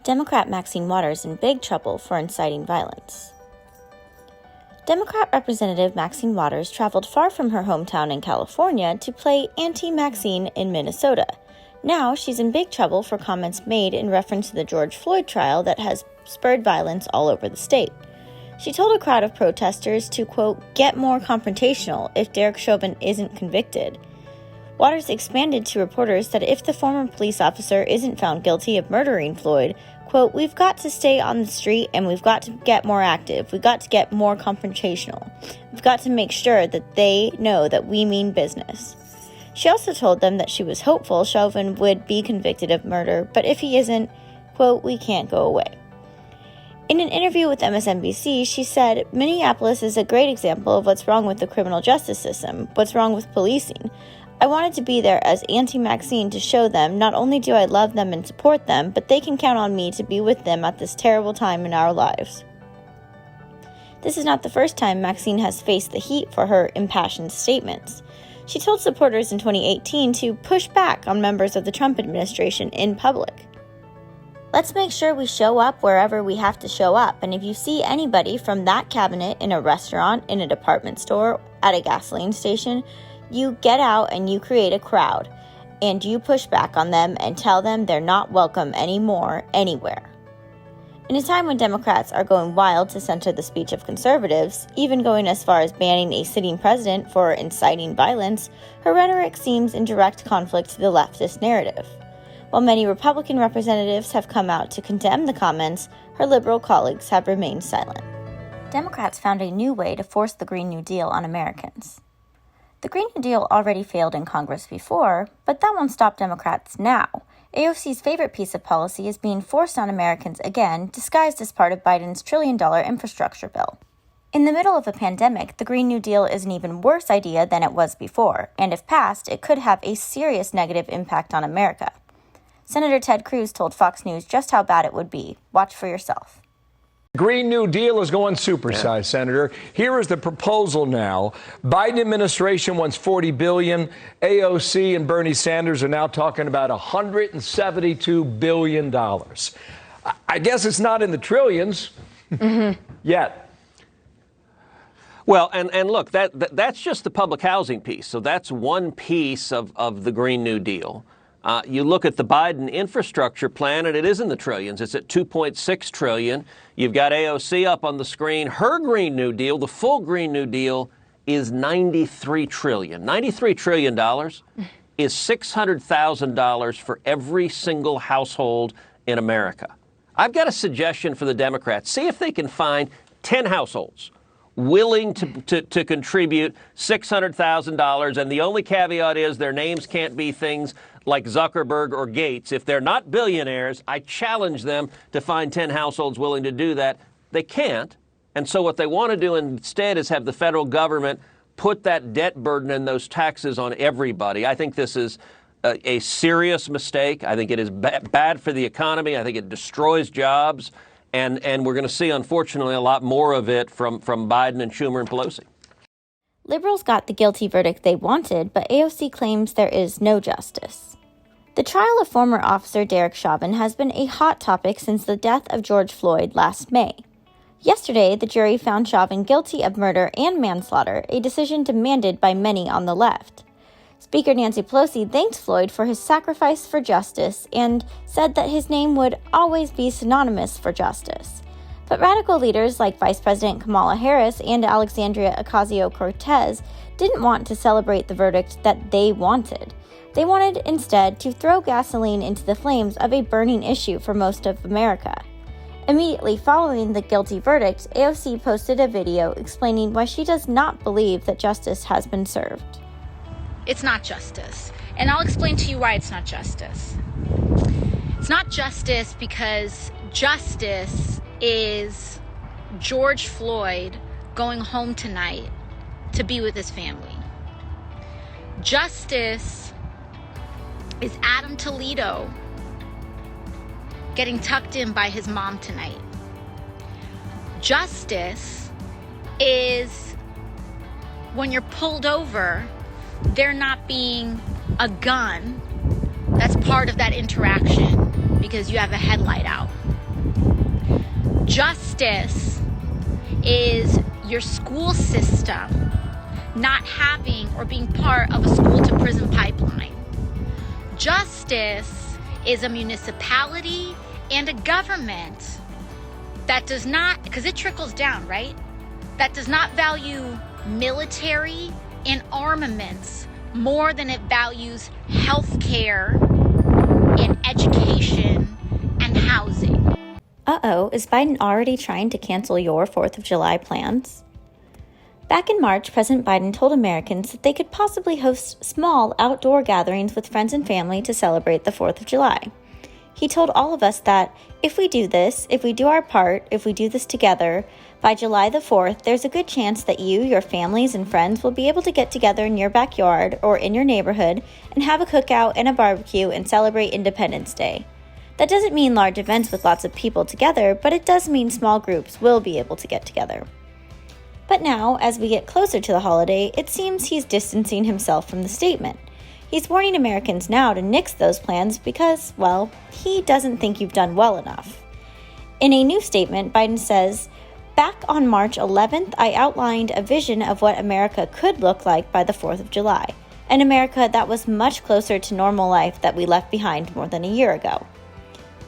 Democrat Maxine Waters in big trouble for inciting violence. Democrat Representative Maxine Waters traveled far from her hometown in California to play Auntie Maxine in Minnesota. Now she's in big trouble for comments made in reference to the George Floyd trial that has spurred violence all over the state. She told a crowd of protesters to, quote, get more confrontational if Derek Chauvin isn't convicted. Waters expanded to reporters that if the former police officer isn't found guilty of murdering Floyd, quote, we've got to stay on the street and we've got to get more active. We've got to get more confrontational. We've got to make sure that they know that we mean business. She also told them that she was hopeful Chauvin would be convicted of murder, but if he isn't, quote, we can't go away. In an interview with MSNBC, she said, Minneapolis is a great example of what's wrong with the criminal justice system, what's wrong with policing. I wanted to be there as Auntie Maxine to show them not only do I love them and support them, but they can count on me to be with them at this terrible time in our lives. This is not the first time Maxine has faced the heat for her impassioned statements. She told supporters in 2018 to push back on members of the Trump administration in public. Let's make sure we show up wherever we have to show up, and if you see anybody from that cabinet in a restaurant, in a department store, at a gasoline station, you get out and you create a crowd, and you push back on them and tell them they're not welcome anymore, anywhere. In a time when Democrats are going wild to censor the speech of conservatives, even going as far as banning a sitting president for inciting violence, her rhetoric seems in direct conflict to the leftist narrative. While many Republican representatives have come out to condemn the comments, her liberal colleagues have remained silent. Democrats found a new way to force the Green New Deal on Americans. The Green New Deal already failed in Congress before, but that won't stop Democrats now. AOC's favorite piece of policy is being forced on Americans again, disguised as part of Biden's trillion-dollar infrastructure bill. In the middle of a pandemic, the Green New Deal is an even worse idea than it was before, and if passed, it could have a serious negative impact on America. Senator Ted Cruz told Fox News just how bad it would be. Watch for yourself. Green New Deal is going supersize, Senator. Here is the proposal now. Biden administration wants $40 billion. AOC and Bernie Sanders are now talking about $172 billion. I guess it's not in the trillions yet. Well, and look, that's just the public housing piece. So that's one piece of the Green New Deal. You look at the Biden infrastructure plan, and it is in the trillions. It's at $2.6 trillion. You've got AOC up on the screen. Her Green New Deal, the full Green New Deal, is $93 trillion. $93 trillion is $600,000 for every single household in America. I've got a suggestion for the Democrats. See if they can find 10 households willing to contribute $600,000, and the only caveat is their names can't be things like Zuckerberg or Gates. If they're not billionaires, I challenge them to find 10 households willing to do that. They can't. And so what they want to do instead is have the federal government put that debt burden and those taxes on everybody. I think this is a serious mistake. I think it is bad for the economy. I think it destroys jobs. And we're going to see, unfortunately, a lot more of it from Biden and Schumer and Pelosi. Liberals got the guilty verdict they wanted, but AOC claims there is no justice. The trial of former officer Derek Chauvin has been a hot topic since the death of George Floyd last May. Yesterday, the jury found Chauvin guilty of murder and manslaughter, a decision demanded by many on the left. Speaker Nancy Pelosi thanked Floyd for his sacrifice for justice and said that his name would always be synonymous for justice. But radical leaders like Vice President Kamala Harris and Alexandria Ocasio-Cortez didn't want to celebrate the verdict that they wanted. They wanted instead to throw gasoline into the flames of a burning issue for most of America. Immediately following the guilty verdict, AOC posted a video explaining why she does not believe that justice has been served. It's not justice. And I'll explain to you why it's not justice. It's not justice because justice is George Floyd going home tonight to be with his family. Justice is Adam Toledo getting tucked in by his mom tonight. Justice is when you're pulled over, there not being a gun that's part of that interaction because you have a headlight out. Justice is your school system not having or being part of a school to prison pipeline. Justice is a municipality and a government that does not, because it trickles down, right? That does not value military and armaments more than it values healthcare and education and housing. Uh-oh, is Biden already trying to cancel your 4th of July plans? Back in March, President Biden told Americans that they could possibly host small outdoor gatherings with friends and family to celebrate the 4th of July. He told all of us that if we do this, if we do our part, if we do this together, by July the 4th, there's a good chance that you, your families, and friends will be able to get together in your backyard or in your neighborhood and have a cookout and a barbecue and celebrate Independence Day. That doesn't mean large events with lots of people together, but it does mean small groups will be able to get together. But now, as we get closer to the holiday, it seems he's distancing himself from the statement. He's warning Americans now to nix those plans because, well, he doesn't think you've done well enough. In a new statement, Biden says, "Back on March 11th, I outlined a vision of what America could look like by the 4th of July, an America that was much closer to normal life that we left behind more than a year ago."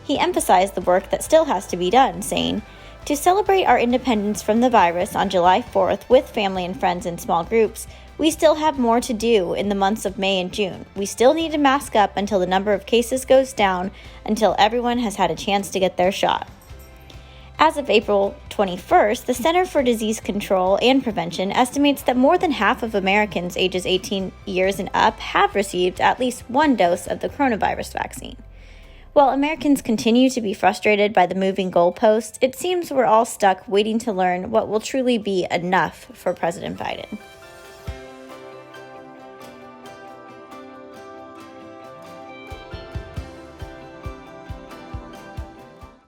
He emphasized the work that still has to be done, saying, "To celebrate our independence from the virus on July 4th with family and friends in small groups, we still have more to do in the months of May and June. We still need to mask up until the number of cases goes down, until everyone has had a chance to get their shot." As of April 21st, the Center for Disease Control and Prevention estimates that more than half of Americans ages 18 years and up have received at least one dose of the coronavirus vaccine. While Americans continue to be frustrated by the moving goalposts, it seems we're all stuck waiting to learn what will truly be enough for President Biden.